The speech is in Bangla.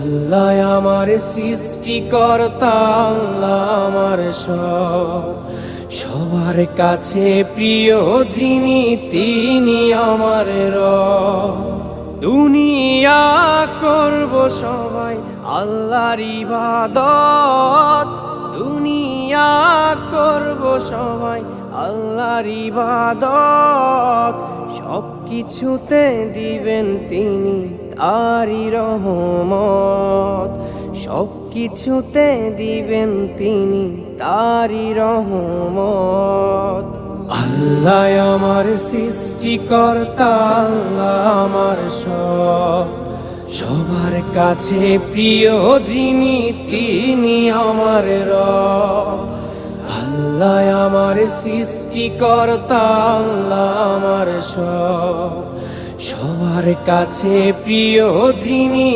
আল্লাহ আমার সৃষ্টিকর্তা, আল্লাহ আমার সবার কাছে প্রিয় যিনি তিনি আমার রব। দুনিয়া করব সবাই আল্লাহর ইবাদত, দুনিয়া করব সবাই আল্লাহর ইবাদত। সব কিছুতে দিবেন তিনি তারই রহমত, সব কিছুতে দিবেন তিনি তারই রহমত। আল্লাহ আমার সৃষ্টিকর্তা, আল্লাহ আমার সবার কাছে প্রিয় যিনি তিনি আমার রব। আল্লাহ আমার সৃষ্টিকর্তা, আল্লাহ আমার সবার কাছে প্রিয় যিনি